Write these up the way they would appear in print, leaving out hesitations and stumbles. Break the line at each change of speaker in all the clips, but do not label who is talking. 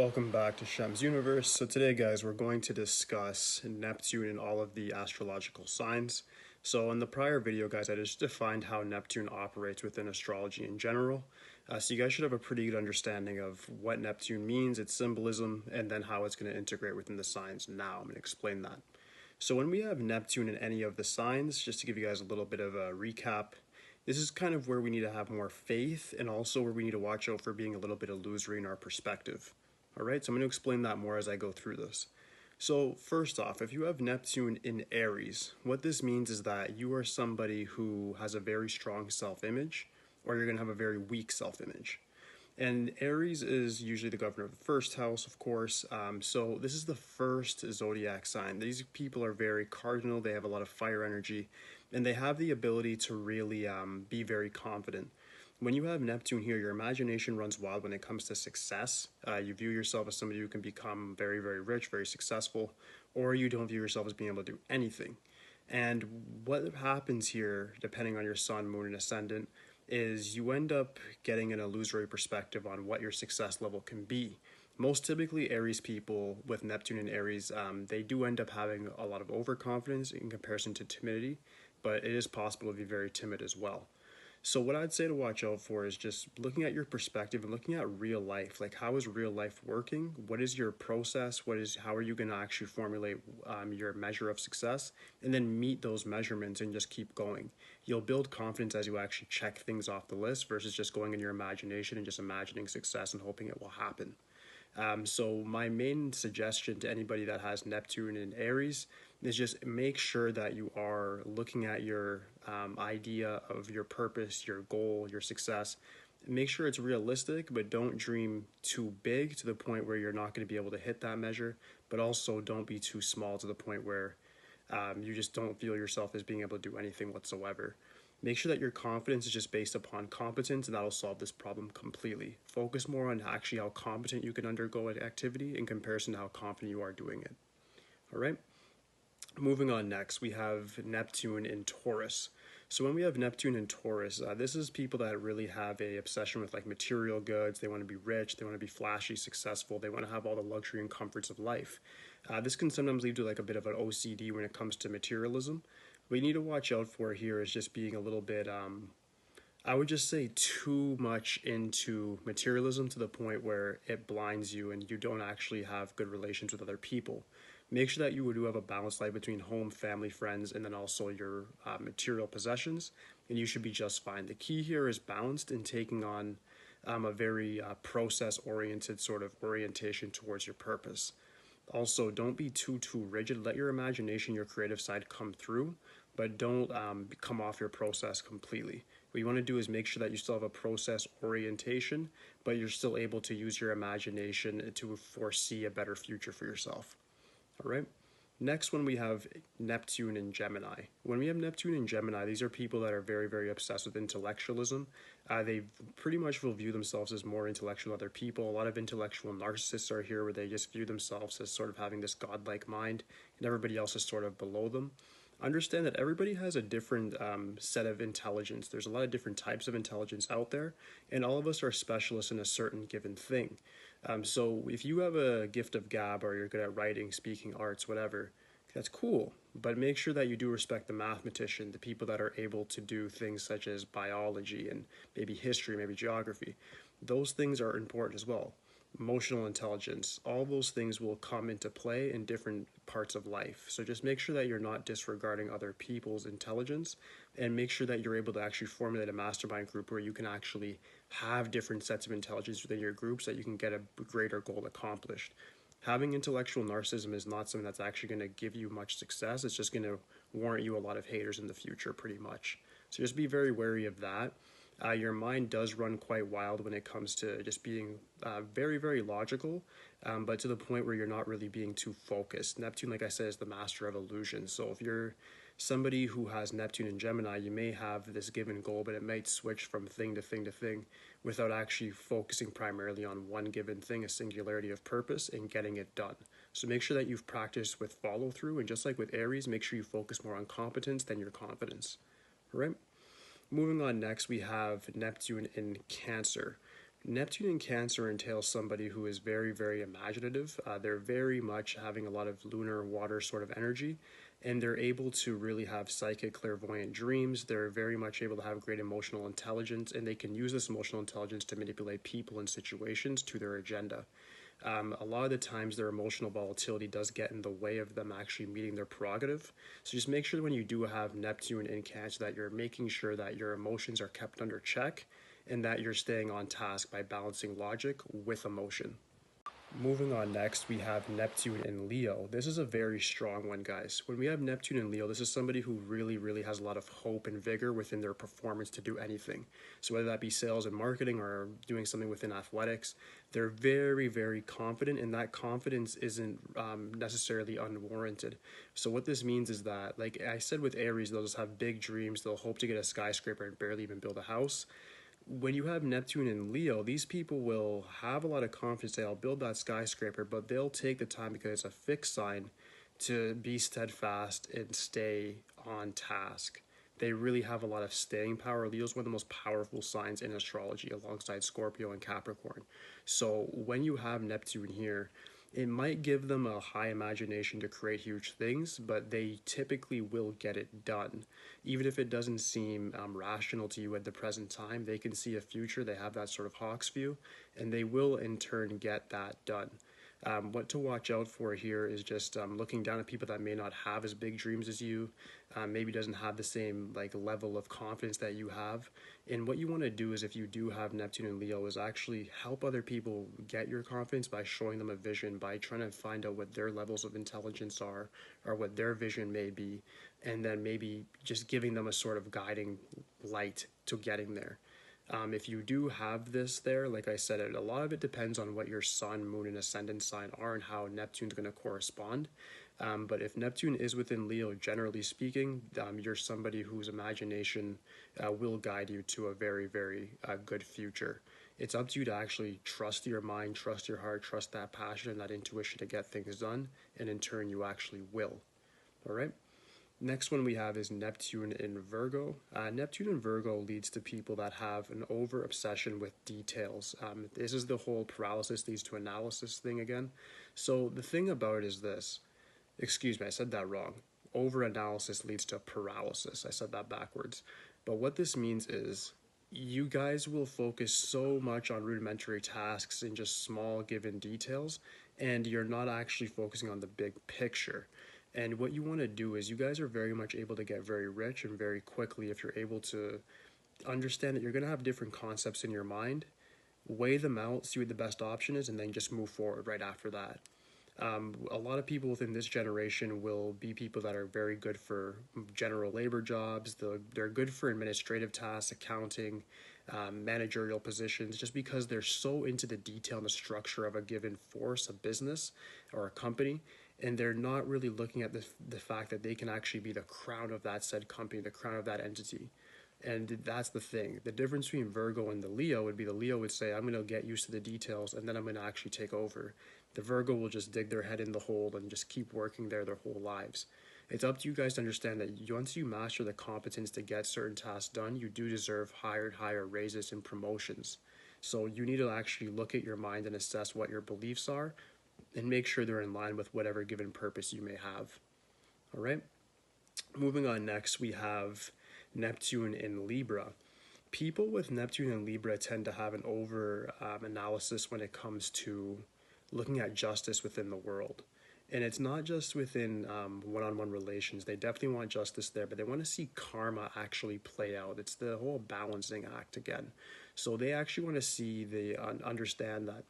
Welcome back to Shemsuniverse. So today, guys, we're going to discuss Neptune and all of the astrological signs. So in the prior video, guys, I just defined how Neptune operates within astrology in general. So you guys should have a pretty good understanding of what Neptune means, its symbolism, and then how it's going to integrate within the signs. Now I'm going to explain that. So when we have Neptune in any of the signs, just to give you guys a little bit of a recap, this is kind of where we need to have more faith and also where we need to watch out for being a little bit illusory in our perspective. Alright, so I'm going to explain that more as I go through this. So first off, if you have Neptune in Aries, what this means is that you are somebody who has a very strong self-image, or you're going to have a very weak self-image. And Aries is usually the governor of the first house, of course. So this is the first zodiac sign. These people are very cardinal. They have a lot of fire energy, and they have the ability to really be very confident. When you have Neptune here, your imagination runs wild when it comes to success. You view yourself as somebody who can become very, very rich, very successful, or you don't view yourself as being able to do anything. And what happens here, depending on your sun, moon, and ascendant, is you end up getting an illusory perspective on what your success level can be. Most typically, Aries people with Neptune and Aries, they do end up having a lot of overconfidence in comparison to timidity, but it is possible to be very timid as well. So what I'd say to watch out for is just looking at your perspective and looking at real life. Like, how is real life working? What is your process? How are you going to actually formulate your measure of success? And then meet those measurements and just keep going. You'll build confidence as you actually check things off the list versus just going in your imagination and just imagining success and hoping it will happen. So my main suggestion to anybody that has Neptune in Aries is just make sure that you are looking at your idea of your purpose, your goal, your success. Make sure it's realistic, but don't dream too big to the point where you're not going to be able to hit that measure, but also don't be too small to the point where you just don't feel yourself as being able to do anything whatsoever. Make sure that your confidence is just based upon competence, and that'll solve this problem completely. Focus more on actually how competent you can undergo an activity in comparison to how confident you are doing it. All right? Moving on next, we have Neptune in Taurus. So when we have Neptune in Taurus, this is people that really have a obsession with like material goods. They want to be rich, they want to be flashy, successful, they want to have all the luxury and comforts of life. This can sometimes lead to like a bit of an OCD when it comes to materialism. What you need to watch out for here is just being a little bit, I would just say too much into materialism to the point where it blinds you and you don't actually have good relations with other people. Make sure that you do have a balanced life between home, family, friends, and then also your material possessions, and you should be just fine. The key here is balanced and taking on a very process-oriented sort of orientation towards your purpose. Also, don't be too rigid. Let your imagination, your creative side come through, but don't come off your process completely. What you want to do is make sure that you still have a process orientation, but you're still able to use your imagination to foresee a better future for yourself. All right. Next one, we have Neptune in Gemini. When we have Neptune in Gemini, these are people that are very, very obsessed with intellectualism. They pretty much will view themselves as more intellectual than other people. A lot of intellectual narcissists are here where they just view themselves as sort of having this godlike mind and everybody else is sort of below them. Understand that everybody has a different set of intelligence. There's a lot of different types of intelligence out there, and all of us are specialists in a certain given thing. So if you have a gift of gab or you're good at writing, speaking, arts, whatever, that's cool. But make sure that you do respect the mathematician, the people that are able to do things such as biology and maybe history, maybe geography. Those things are important as well. Emotional intelligence, all those things will come into play in different parts of life. So just make sure that you're not disregarding other people's intelligence, and make sure that you're able to actually formulate a mastermind group where you can actually have different sets of intelligence within your group so that you can get a greater goal accomplished. Having intellectual narcissism is not something that's actually going to give you much success. It's just going to warrant you a lot of haters in the future, pretty much. So just be very wary of that. Your mind does run quite wild when it comes to just being very, very logical, but to the point where you're not really being too focused. Neptune, like I said, is the master of illusion. So if you're somebody who has Neptune in Gemini, you may have this given goal, but it might switch from thing to thing to thing without actually focusing primarily on one given thing, a singularity of purpose, and getting it done. So make sure that you've practiced with follow through, and just like with Aries, make sure you focus more on competence than your confidence. All right? Moving on next, we have Neptune in Cancer. Neptune in Cancer entails somebody who is very, very imaginative. They're very much having a lot of lunar water sort of energy, and they're able to really have psychic, clairvoyant dreams. They're very much able to have great emotional intelligence, and they can use this emotional intelligence to manipulate people and situations to their agenda. A lot of the times their emotional volatility does get in the way of them actually meeting their prerogative. So just make sure that when you do have Neptune in Cancer that you're making sure that your emotions are kept under check and that you're staying on task by balancing logic with emotion. Moving on next, we have Neptune in Leo. This is a very strong one, guys. When we have Neptune in Leo, this is somebody who really, really has a lot of hope and vigor within their performance to do anything. So whether that be sales and marketing or doing something within athletics, they're very, very confident, and that confidence isn't necessarily unwarranted. So what this means is that, like I said with Aries, they'll just have big dreams. They'll hope to get a skyscraper and barely even build a house. When you have Neptune in Leo, these people will have a lot of confidence. They'll build that skyscraper, but they'll take the time because it's a fixed sign to be steadfast and stay on task. They really have a lot of staying power. Leo's one of the most powerful signs in astrology alongside Scorpio and Capricorn. So when you have Neptune here, it might give them a high imagination to create huge things, but they typically will get it done. Even if it doesn't seem rational to you at the present time, they can see a future, they have that sort of hawk's view, and they will in turn get that done. What to watch out for here is just looking down at people that may not have as big dreams as you, maybe doesn't have the same like level of confidence that you have. And what you want to do is, if you do have Neptune and Leo, is actually help other people get your confidence by showing them a vision, by trying to find out what their levels of intelligence are or what their vision may be, and then maybe just giving them a sort of guiding light to getting there. If you do have this there, like I said, a lot of it depends on what your sun, moon, and ascendant sign are and how Neptune's going to correspond. But if Neptune is within Leo, generally speaking, you're somebody whose imagination will guide you to a very, very good future. It's up to you to actually trust your mind, trust your heart, trust that passion and that intuition to get things done, and in turn, you actually will. All right? Next one we have is Neptune in Virgo. Neptune in Virgo leads to people that have an over obsession with details. This is the whole paralysis leads to analysis thing again. So the thing about it is this. Excuse me, I said that wrong. Over analysis leads to paralysis. I said that backwards. But what this means is you guys will focus so much on rudimentary tasks and just small given details, and you're not actually focusing on the big picture. And what you want to do is, you guys are very much able to get very rich and very quickly if you're able to understand that you're going to have different concepts in your mind, weigh them out, see what the best option is, and then just move forward right after that. A lot of people within this generation will be people that are very good for general labor jobs. They're good for administrative tasks, accounting, managerial positions, just because they're so into the detail and the structure of a given force, a business, or a company, and they're not really looking at the fact that they can actually be the crown of that said company, the crown of that entity. And that's the thing. The difference between Virgo and the Leo would be, the Leo would say, I'm going to get used to the details and then I'm going to actually take over. The Virgo will just dig their head in the hole and just keep working there their whole lives. It's up to you guys to understand that once you master the competence to get certain tasks done, you do deserve higher raises and promotions. So you need to actually look at your mind and assess what your beliefs are and make sure they're in line with whatever given purpose you may have. All right? Moving on next, we have Neptune in Libra. People with Neptune in Libra tend to have an over analysis when it comes to looking at justice within the world. And it's not just within one-on-one relations. They definitely want justice there, but they want to see karma actually play out. It's the whole balancing act again. So they actually want to see, understand that,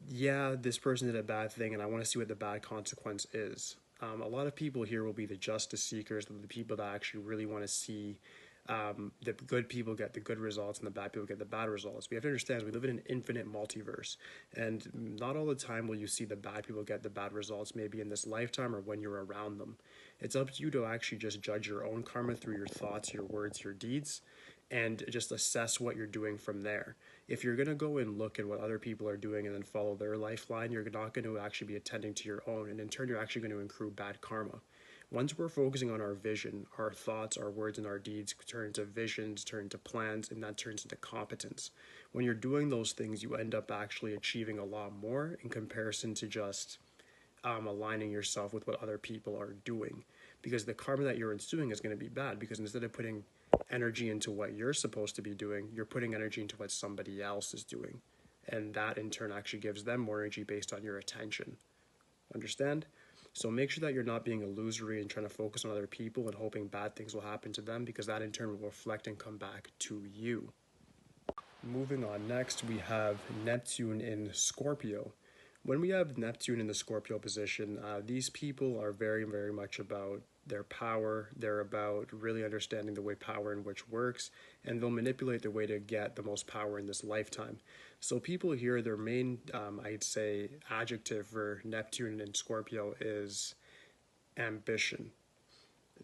yeah, this person did a bad thing, and I want to see what the bad consequence is. A lot of people here will be the justice seekers, the people that actually really want to see the good people get the good results and the bad people get the bad results. We have to understand we live in an infinite multiverse, and not all the time will you see the bad people get the bad results, maybe in this lifetime or when you're around them. It's up to you to actually just judge your own karma through your thoughts, your words, your deeds, and just assess what you're doing from there. If you're going to go and look at what other people are doing and then follow their lifeline, you're not going to actually be attending to your own, and in turn you're actually going to accrue bad karma. Once we're focusing on our vision, our thoughts, our words, and our deeds turn into visions, turn into plans, and that turns into competence. when you're doing those things, you end up actually achieving a lot more in comparison to just aligning yourself with what other people are doing. Because the karma that you're ensuing is going to be bad, because instead of putting energy into what you're supposed to be doing, you're putting energy into what somebody else is doing. And that in turn actually gives them more energy based on your attention. Understand? So make sure that you're not being illusory and trying to focus on other people and hoping bad things will happen to them, because that in turn will reflect and come back to you. Moving on, next we have Neptune in Scorpio. When we have Neptune in the Scorpio position, these people are very, very much about their power. They're about really understanding the way power in which works, and they'll manipulate the way to get the most power in this lifetime. So people here, their main, I'd say, adjective for Neptune in Scorpio is ambition.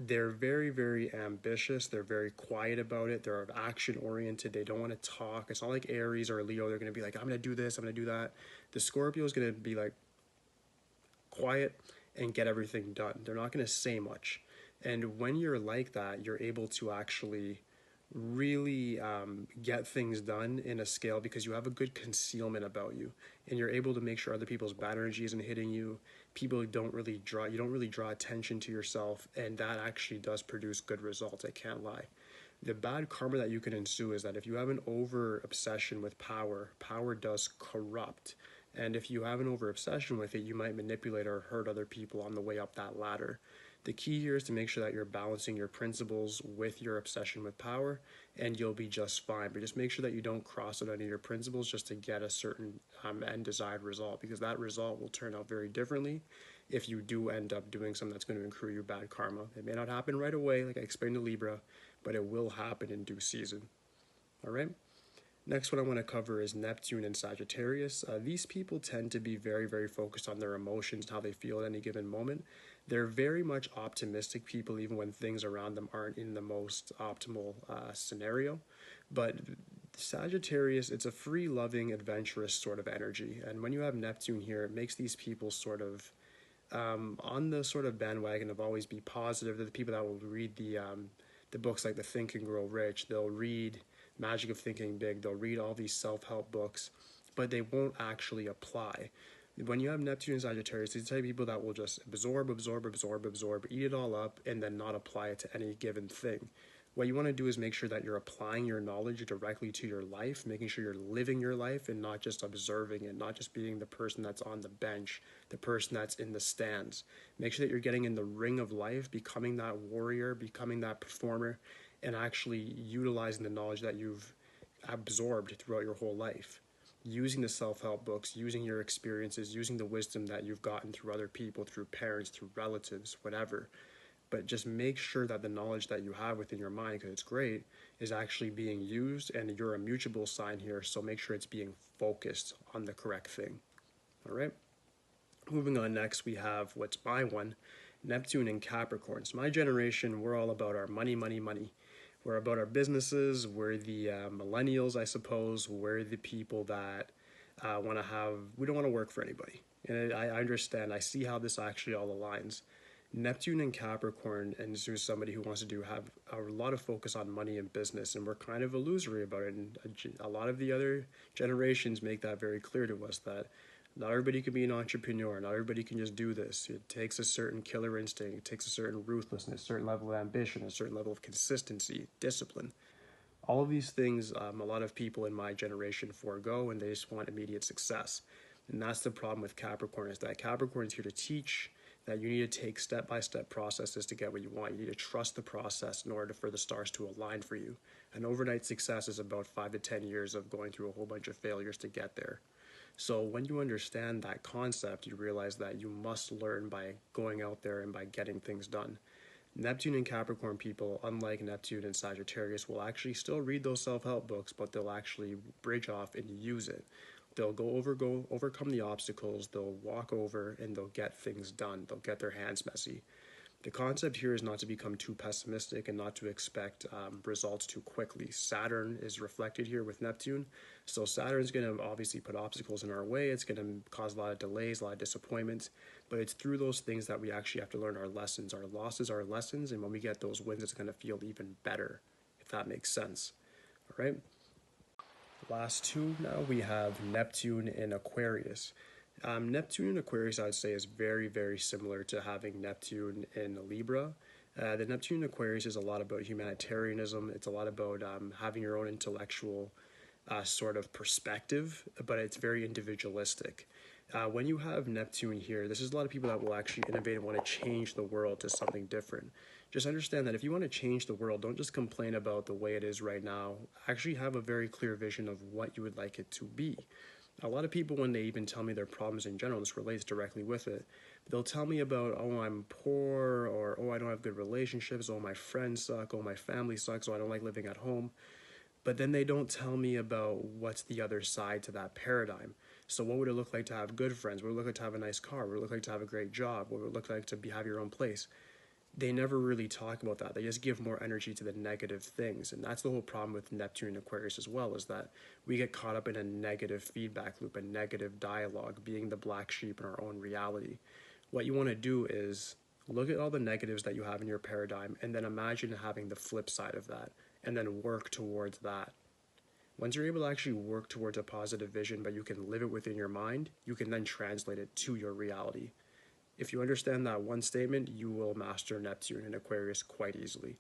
They're very, very ambitious. They're very quiet about it. They're action oriented. They don't want to talk. It's not like Aries or Leo. They're going to be like, I'm going to do this, I'm going to do that. The Scorpio is going to be like quiet and get everything done. They're not going to say much. And when you're like that, you're able to actually really get things done in a scale, because you have a good concealment about you, and you're able to make sure other people's bad energy isn't hitting you. People don't really draw attention to yourself, and that actually does produce good results. I can't lie. The bad karma that you can ensue is that if you have an over obsession with power, power does corrupt. And if you have an over obsession with it, you might manipulate or hurt other people on the way up that ladder. The key here is to make sure that you're balancing your principles with your obsession with power, and you'll be just fine. But just make sure that you don't cross out any of your principles just to get a certain end desired result, because that result will turn out very differently if you do end up doing something that's going to accrue you bad karma. It may not happen right away, like I explained to Libra, but it will happen in due season. All right? Next, what I want to cover is Neptune and Sagittarius. These people tend to be very, very focused on their emotions and how they feel at any given moment. They're very much optimistic people, even when things around them aren't in the most optimal scenario. But Sagittarius, it's a free, loving, adventurous sort of energy. And when you have Neptune here, it makes these people sort of on the sort of bandwagon of always be positive. They're the people that will read the books like The Think and Grow Rich. They'll read Magic of Thinking Big. They'll read all these self-help books, but they won't actually apply. When you have Neptune and Sagittarius, these are people that will just absorb, eat it all up, and then not apply it to any given thing. What you want to do is make sure that you're applying your knowledge directly to your life, making sure you're living your life and not just observing it, not just being the person that's on the bench, the person that's in the stands. Make sure that you're getting in the ring of life, becoming that warrior, becoming that performer, and actually utilizing the knowledge that you've absorbed throughout your whole life. Using the self-help books, using your experiences, using the wisdom that you've gotten through other people, through parents, through relatives, whatever. But just make sure that the knowledge that you have within your mind, because it's great, is actually being used, and you're a mutable sign here, so make sure it's being focused on the correct thing. All right? Moving on, next we have what's my one, Neptune and Capricorn. So my generation, we're all about our money, money, money. We're about our businesses. We're the millennials, I suppose. We're the people that we don't want to work for anybody. And I understand. I see how this actually all aligns. Neptune and Capricorn, and this is somebody who wants to have a lot of focus on money and business, and we're kind of illusory about it. And a lot of the other generations make that very clear to us, that not everybody can be an entrepreneur. Not everybody can just do this. It takes a certain killer instinct. It takes a certain ruthlessness, a certain level of ambition, a certain level of consistency, discipline. All of these things, a lot of people in my generation forego, and they just want immediate success. And that's the problem with Capricorn, is that Capricorn is here to teach that you need to take step-by-step processes to get what you want. You need to trust the process in order for the stars to align for you. An overnight success is about 5 to 10 years of going through a whole bunch of failures to get there. So when you understand that concept, you realize that you must learn by going out there and by getting things done. Neptune and Capricorn people, unlike Neptune and Sagittarius, will actually still read those self-help books, but they'll actually bridge off and use it. They'll overcome the obstacles, they'll walk over, and they'll get things done. They'll get their hands messy. The concept here is not to become too pessimistic and not to expect results too quickly. Saturn is reflected here with Neptune. So Saturn's going to obviously put obstacles in our way. It's going to cause a lot of delays, a lot of disappointments. But it's through those things that we actually have to learn our lessons. Our losses are lessons, and when we get those wins, it's going to feel even better, if that makes sense. All right? last two now, we have Neptune in Aquarius. Neptune in Aquarius, I would say, is very, very similar to having Neptune in Libra. The Neptune in Aquarius is a lot about humanitarianism. It's a lot about having your own intellectual sort of perspective, but it's very individualistic. When you have Neptune here, this is a lot of people that will actually innovate and want to change the world to something different. Just understand that if you want to change the world, don't just complain about the way it is right now. Actually have a very clear vision of what you would like it to be. A lot of people, when they even tell me their problems in general, this relates directly with it, they'll tell me about, oh, I'm poor, or oh, I don't have good relationships, oh, my friends suck, oh, my family sucks, oh, I don't like living at home. But then they don't tell me about what's the other side to that paradigm. So what would it look like to have good friends? What would it look like to have a nice car? What would it look like to have a great job? What would it look like to have your own place? They never really talk about that. They just give more energy to the negative things. And that's the whole problem with Neptune and Aquarius as well, is that we get caught up in a negative feedback loop, a negative dialogue, being the black sheep in our own reality. What you want to do is look at all the negatives that you have in your paradigm and then imagine having the flip side of that and then work towards that. Once you're able to actually work towards a positive vision, but you can live it within your mind, you can then translate it to your reality. If you understand that one statement, you will master Neptune and Aquarius quite easily.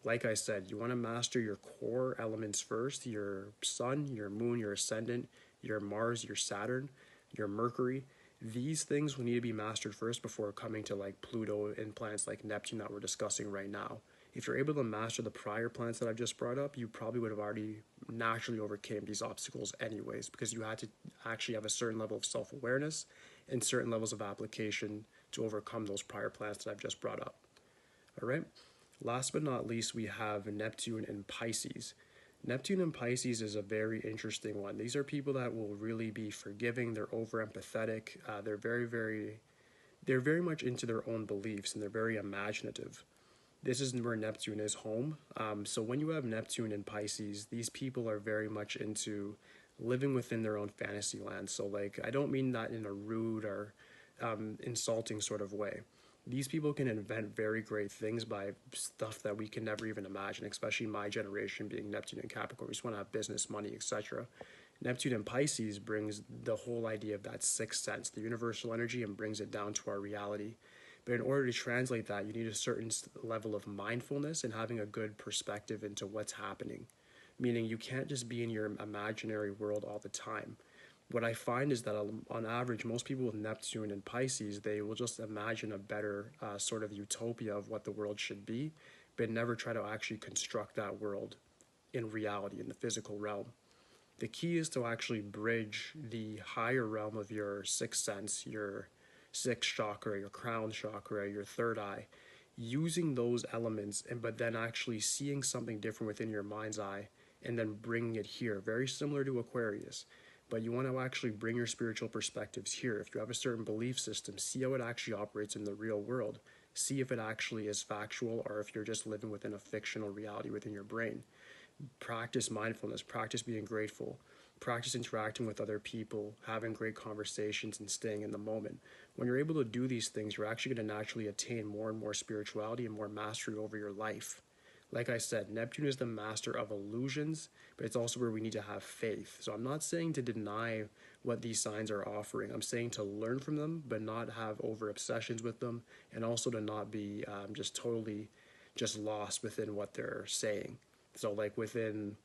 Like I said, you want to master your core elements first, your sun, your moon, your ascendant, your Mars, your Saturn, your Mercury. These things will need to be mastered first before coming to like Pluto and planets like Neptune that we're discussing right now. If you're able to master the prior planets that I've just brought up, you probably would have already naturally overcame these obstacles anyways, because you had to actually have a certain level of self-awareness and certain levels of application to overcome those prior planets that I've just brought up. All right. Last but not least, we have Neptune in Pisces. Neptune in Pisces is a very interesting one. These are people that will really be forgiving. They're over empathetic. They're very much into their own beliefs, and they're very imaginative. This is where Neptune is home. So when you have Neptune in Pisces, these people are very much into living within their own fantasy land. So like, I don't mean that in a rude or insulting sort of way. These people can invent very great things by stuff that we can never even imagine, especially my generation being Neptune and Capricorn. We just want to have business, money, etc. Neptune and Pisces brings the whole idea of that sixth sense, the universal energy, and brings it down to our reality. But in order to translate that, you need a certain level of mindfulness and having a good perspective into what's happening. Meaning you can't just be in your imaginary world all the time. What I find is that on average, most people with Neptune and Pisces, they will just imagine a better sort of utopia of what the world should be, but never try to actually construct that world in reality, in the physical realm. The key is to actually bridge the higher realm of your sixth sense, your sixth chakra, your crown chakra, your third eye, using those elements, but then actually seeing something different within your mind's eye and then bringing it here, very similar to Aquarius. But you want to actually bring your spiritual perspectives here. If you have a certain belief system, see how it actually operates in the real world. See if it actually is factual or if you're just living within a fictional reality within your brain. Practice mindfulness, practice being grateful, practice interacting with other people, having great conversations and staying in the moment. When you're able to do these things, you're actually going to naturally attain more and more spirituality and more mastery over your life. Like I said, Neptune is the master of illusions, but it's also where we need to have faith. So I'm not saying to deny what these signs are offering. I'm saying to learn from them, but not have over obsessions with them, and also to not be just totally just lost within what they're saying. So like within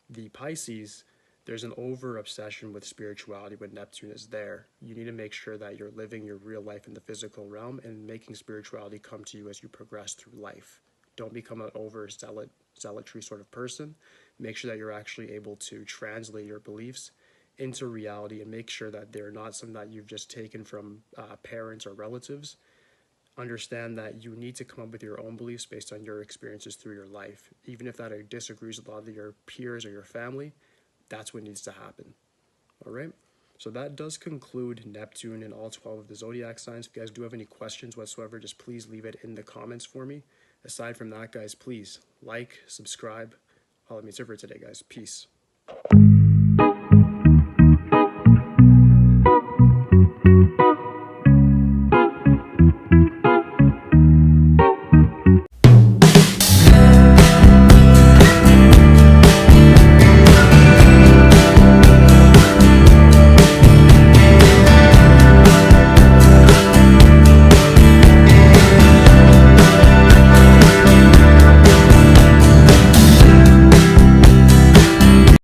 the Pisces, there's an over obsession with spirituality when Neptune is there. You need to make sure that you're living your real life in the physical realm and making spirituality come to you as you progress through life. Don't become an over zealotry sort of person. Make sure that you're actually able to translate your beliefs into reality and make sure that they're not something that you've just taken from parents or relatives. Understand that you need to come up with your own beliefs based on your experiences through your life. Even if that disagrees with a lot of your peers or your family, that's what needs to happen. All right? So that does conclude Neptune and all 12 of the zodiac signs. If you guys do have any questions whatsoever, just please leave it in the comments for me. Aside from that, guys, please like, subscribe. All of me, it's it for today, guys. Peace.